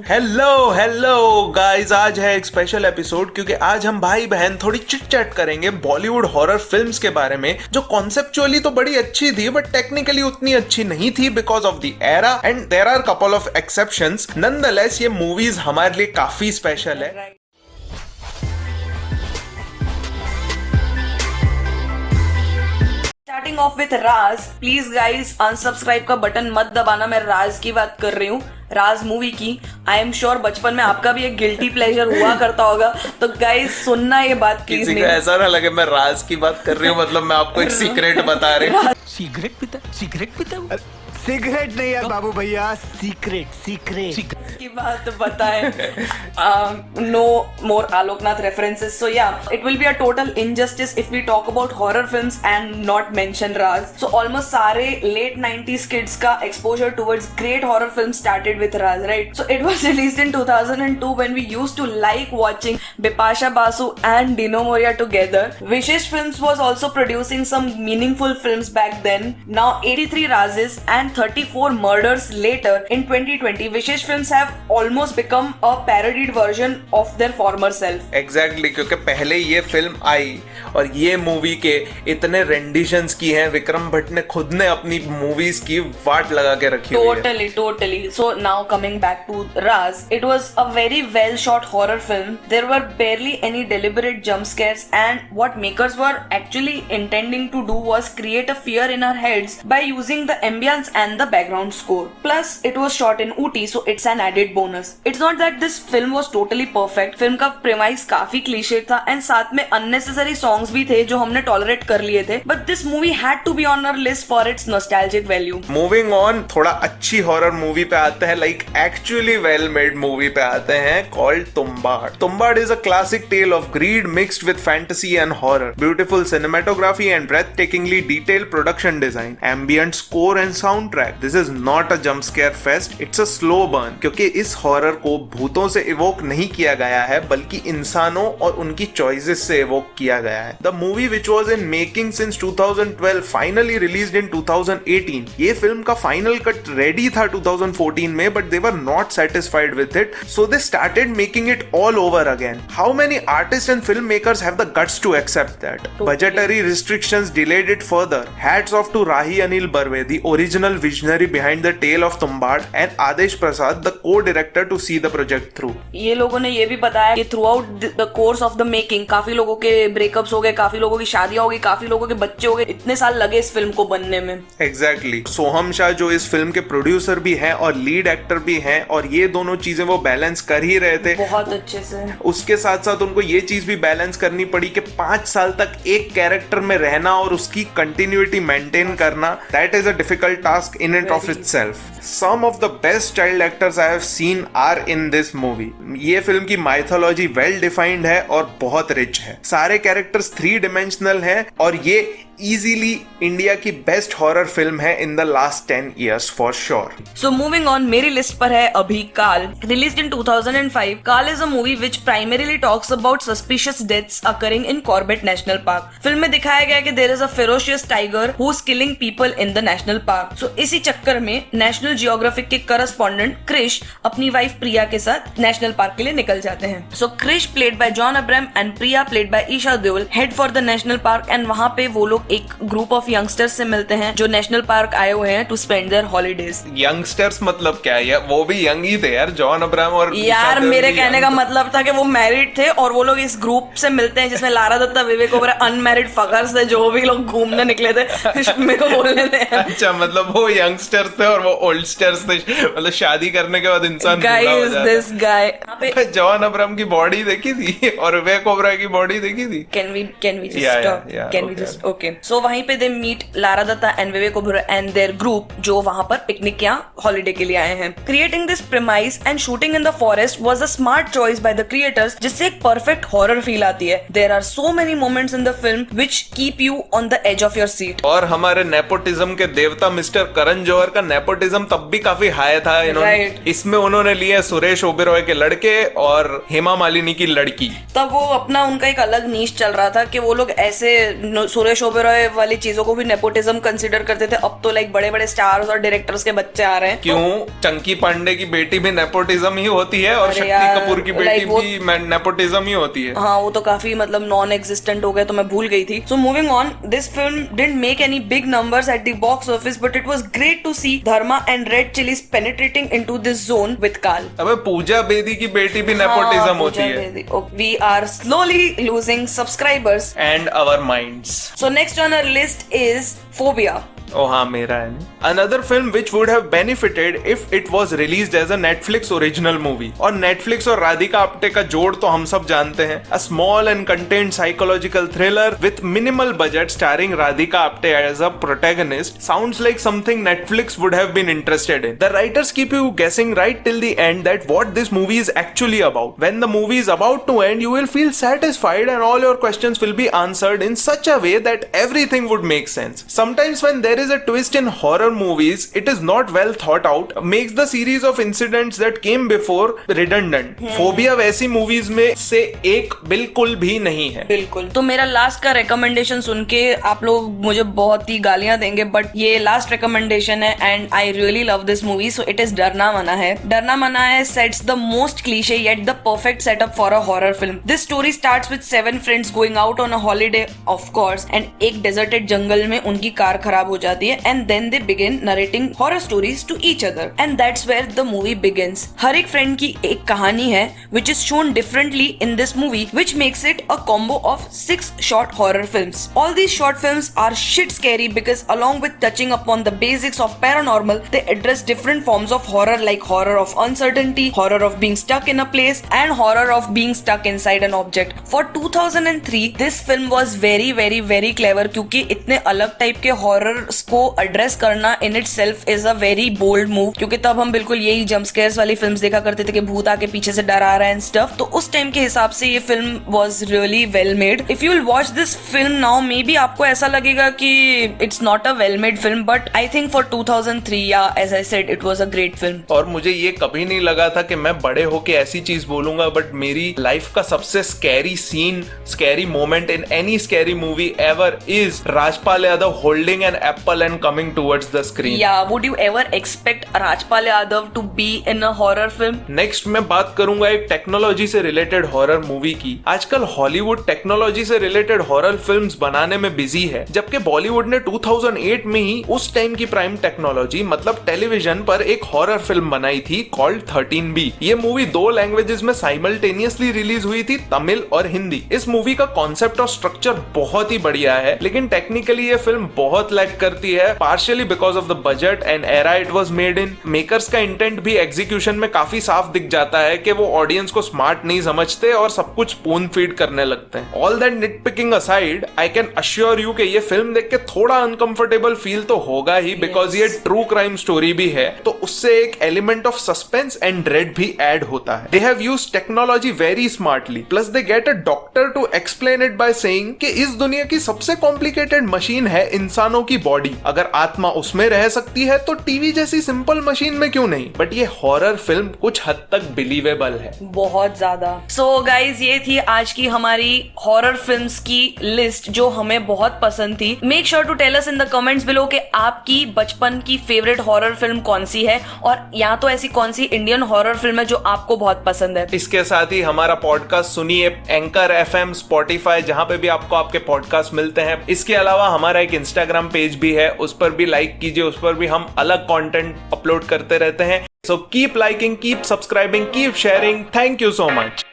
Hello hello guys, आज है एक स्पेशल एपिसोड क्योंकि आज हम भाई बहन थोड़ी चिट चैट करेंगे बॉलीवुड हॉरर फिल्म्स के बारे में, जो कॉन्सेप्चुअली तो बड़ी अच्छी थी बट टेक्निकली उतनी अच्छी नहीं थी because of the era and there are couple of exceptions. Nonetheless ये मूवीज हमारे लिए काफी स्पेशल है। Starting off with Raaz. Please guys unsubscribe का बटन मत दबाना, मैं राज की बात कर रही हूँ, राज मूवी की। आई एम श्योर बचपन में आपका भी एक गिल्टी प्लेजर हुआ करता होगा, तो गाइस सुनना ये बात प्लीज। किसी को ऐसा ना लगे मैं राज की बात कर रही हूँ, मतलब मैं आपको एक सीक्रेट बता रही हूँ। सिगरेट पीता सिगरेट नहीं यार बाबू भैया, सीक्रेट की बात बताएं। No more Aloknath references, so yeah it will be a total injustice if we talk about horror films and not mention Raaz. So almost सारे लेट 90s किड्स का exposure towards great horror film started with Raaz, right? So it was released in 2002 when we used to like watching Bipasha Basu and Dino Moria together. Vishesh Films was also producing some meaningful films back then. Now 83 Razes and 34 murders later in 2020, Vishesh Films have almost become a parodied version of their former self. Exactly, क्योंकि पहले ये film आई और ये movie के इतने renditions की हैं, विक्रम भट्ट ने खुद ने अपनी मूवीज की वाट लगा के रखी हुई है। Totally. So now coming back to Raz, it was a very well shot horror film. There were barely any deliberate jump scares, and what makers were actually intending to do was create a fear in our heads by using the ambience and the background score. Plus, it was shot in Ooty, so it's an added bonus. It's not that this film was totally perfect. Film का premise काफी cliché था and साथ में unnecessary songs भी थे जो हमने tolerate कर लिए थे. But this movie had to be on our list for its nostalgic value. Moving on, थोड़ा अच्छी horror movie पे आते हैं, like actually well made movie पे आते हैं, called Tumbad. Tumbad is a classic tale of greed mixed with fantasy and horror. Beautiful cinematography and breathtakingly detailed production design. Ambient score and soundtrack. This is not a jump scare fest, it's a slow burn, क्योंकि इस horror को भूतों से evoke नहीं किया गया है बल्कि इंसानों और उनकी चॉइसेस से इवोक किया गया है। The movie which was in making since 2012 finally released in 2018. ये फिल्म का फाइनल कट रेडी था 2014 में, but they were not satisfied with it, so they started making it all over again. How many artists and filmmakers have the guts to accept that? Budgetary restrictions delayed it further. Hats off to Rahi Anil Barve, the original visionary behind the tale of Tumbad, and Adesh Prasad, the co-director, to see the project through. ये लोगों ने ये भी बताया कि through out the course of the making काफी लोगों के ब्रेकअप्स हो गए, काफी लोगों की शादियां हो गई, काफी लोगों के बच्चे हो गए, इतने साल लगे इस फिल्म को बनने में। Exactly. सोहम शाह जो इस फिल्म के प्रोड्यूसर भी हैं और लीड एक्टर भी हैं, और ये दोनों चीजें वो बैलेंस कर ही रहे थे बहुत अच्छे से। उसके साथ साथ उनको ये चीज भी बैलेंस करनी पड़ी कि 5 साल तक एक कैरेक्टर में रहना और उसकी कंटिन्यूटी मेंटेन करना, that is a difficult task in end of itself. Some of the best child actors I have seen are in this movie. ये फिल्म की माइथोलॉजी वेल डिफाइंड है और बहुत रिच है। सारे कैरेक्टर्स 3 डिमेंशनल हैं और ये इजीली इंडिया की बेस्ट हॉरर फिल्म है in the last 10 years for sure. So moving on, मेरी लिस्ट पर है अभी Kaal. Released in 2005, Kaal is a movie which primarily talks about suspicious deaths occurring in Corbett national park. Film में दिखाया गया कि there is a ferocious tiger who is killing people in the national park. So इसी चक्कर में National Geographic के correspondent Krrish अपनी wife प्रिया के साथ नेशनल पार्क के लिए निकल जाते हैं। So Krish played by John Abraham and Priya played by Esha Deol head for the national park, and वहां पे वो लोग एक ग्रुप ऑफ यंगस्टर्स से मिलते हैं जो नेशनल पार्क आए हुए हैं to spend their holidays. Youngsters मतलब क्या है? वो भी यंग ही थे यार, जॉन अब्राहम और यार मेरे कहने का मतलब था कि वो मैरिड थे और वो लोग इस ग्रुप से मिलते हैं जिसमें Lara Dutta, Vivek Oberoi, unmarried fuckers थे जो भी लोग घूमने निकले थे। मेरे को बोलने थे। अच्छा, मतलब वो यंगस्टर्स थे और वो ओल्डस्टर्स थे, मतलब शादी करने के बाद इंसान guys this guy. John Abraham की बॉडी देखी थी और विवेक ओबेरॉय की बॉडी देखी थी। Can we just stop? Can we just okay? So वहीं पे they meet Lara Dutta and Vivek Oberoi and their group जो वहाँ पर पिकनिक या हॉलीडे के लिए आए हैं। Creating this premise and shooting in the forest was a smart choice by the creators, जिससे एक perfect horror feel आती है। There are so many moments in the film which keep you on the edge of your seat. और हमारे nepotism के देवता mister Karan Johar का nepotism तब भी काफी हाई था। Right. इसमें उन्होंने लिए सुरेश ओबेरॉय के लड़के और हेमा मालिनी की लड़की। तब वो अपना उनका एक अलग नीश चल रहा था कि वो लोग ऐसे सुरेश ओबेरॉय ओबेरॉय वाली चीजों को भी नेपोटिज्म कंसिडर करते थे, अब तो लाइक बड़े बड़े स्टार्स और डायरेक्टर्स के बच्चे आ रहे हैं। क्यों? चंकी पांडे की बेटी भी नेपोटिज्म ही होती है और शक्ति कपूर की बेटी भी नेपोटिज्म ही होती है। हाँ, वो तो काफी मतलब नॉन एग्जिस्टेंट हो गए, तो मैं भूल गई थी। So moving on, this film didn't make any big numbers at the box office, but it was great to see Dharma and Red Chillies penetrating into this zone with Kaal. अबे पूजा बेदी की बेटी भी नेपोटिज्म होती है। We are slowly losing subscribers And our minds. So next on our list is Phobia. Oh हाँ, मेरा है नहीं। Another film which would have benefited if it was released as a Netflix original movie. और Netflix और राधिका आप्टे का जोड़ तो हम सब जानते हैं। A small and contained psychological thriller with minimal budget starring Radhika Apte as a protagonist sounds like something Netflix would have been interested in. The writers keep you guessing right till the end that what this movie is actually about. When the movie is about to end, you will feel satisfied and all your questions will be answered in such a way that everything would make sense. Sometimes when there is a twist in horror movies, it is not well thought out, makes the series of incidents that came before redundant. Phobia वैसी movies में से एक बिल्कुल भी नहीं है। बिल्कुल। तो मेरा लास्ट का रिकमेंडेशन सुन के आप लोग मुझे बहुत ही गालियां देंगे, बट ये लास्ट रिकमेंडेशन है and I really love this movie, so it is डरना मना है। डरना मना है sets the most cliché yet the perfect setup for a horror film. This story starts with 7 friends going out on a holiday of course, and एक deserted जंगल में उनकी car खराब हो जाती है, and then they begin narrating horror stories to each other, and that's where the movie begins. हर एक friend की एक कहानी है which is shown differently in this movie, which makes it a combo of 6 short horror films. All these short films are shit scary because along with touching upon the basics of paranormal, they address different forms of horror like horror of uncertainty, horror of being stuck in a place, and horror of being stuck inside an object. For 2003, this film was very clever क्योंकि इतने अलग type के horrors को address करना in itself is a very bold move, क्योंकि तब हम बिल्कुल यही जंप स्केयर्स वाली फिल्म्स देखा करते थे कि भूत आके पीछे से डरा रहा है एंड स्टफ। तो उस टाइम के हिसाब से ये film was really well made. If you will watch this film now, maybe आपको ऐसा लगेगा कि it's not a well made film, but I think for 2003, yeah as I said, it was a great film. और मुझे ये कभी नहीं लगा था कि मैं बड़े होके ऐसी चीज बोलूंगा, बट मेरी लाइफ का सबसे scary scene, scary moment in any scary movie ever is Rajpal Yadav holding an apple and coming towards the screen. Yeah, would you ever expect Rajpal Yadav to be in a horror film? Next मैं बात करूंगा एक technology से related horror movie की। आजकल Hollywood technology से related horror films बनाने में बिजी है, जबकि बॉलीवुड ने 2008 में ही उस टाइम की प्राइम टेक्नोलॉजी मतलब टेलीविजन पर एक हॉरर फिल्म बनाई थी कॉल्ड 13B। ये मूवी 2 लैंग्वेजेस में साइमल्टेनियसली रिलीज हुई थी, तमिल और हिंदी। इस मूवी का कॉन्सेप्ट और स्ट्रक्चर बहुत ही बढ़िया है, लेकिन टेक्निकली ये फिल्म बहुत लैग करती है, partially because of the budget and era it was made in. Makers का इंटेंट भी एग्जीक्यूशन में काफी साफ दिख जाता है कि वो ऑडियंस को स्मार्ट नहीं समझते और सब कुछ स्पून फीड करने लगते हैं। All that nitpicking aside, I can assure you कि ये फिल्म देख के थोड़ा अनकंफर्टेबल फील तो होगा ही, बिकॉज ये ट्रू क्राइम स्टोरी भी है, तो उससे एक element of suspense and dread भी ऐड होता है। They have used technology very smartly, plus they get a doctor to explain it by saying कि इस दुनिया की सबसे कॉम्प्लिकेटेड मशीन है इंसानों की बॉडी, अगर आत्मा उसमें रह सकती है तो टीवी जैसी सिंपल मशीन में क्यों नहीं। बट ये हॉरर फिल्म कुछ हद तक बिलीवेबल है, बहुत ज्यादा। सो गाइज, ये थी आज की हमारी हॉरर फिल्म्स की लिस्ट जो हमें बहुत पसंद थी। Make sure to tell us in the comments below कि आपकी बचपन की फेवरेट हॉरर फिल्म कौन सी है, और या तो ऐसी कौन सी इंडियन हॉरर फिल्म है जो आपको बहुत पसंद है। इसके साथ ही हमारा पॉडकास्ट सुनिए एंकर FM, स्पॉटिफाई, जहां पे भी आपको आपके पॉडकास्ट मिलते हैं। इसके अलावा हमारा एक इंस्टाग्राम पेज भी है, उस पर भी लाइक कीजिए, उस पर भी हम अलग कंटेंट अपलोड करते रहते हैं। So keep liking, keep subscribing, keep sharing. Thank you so much.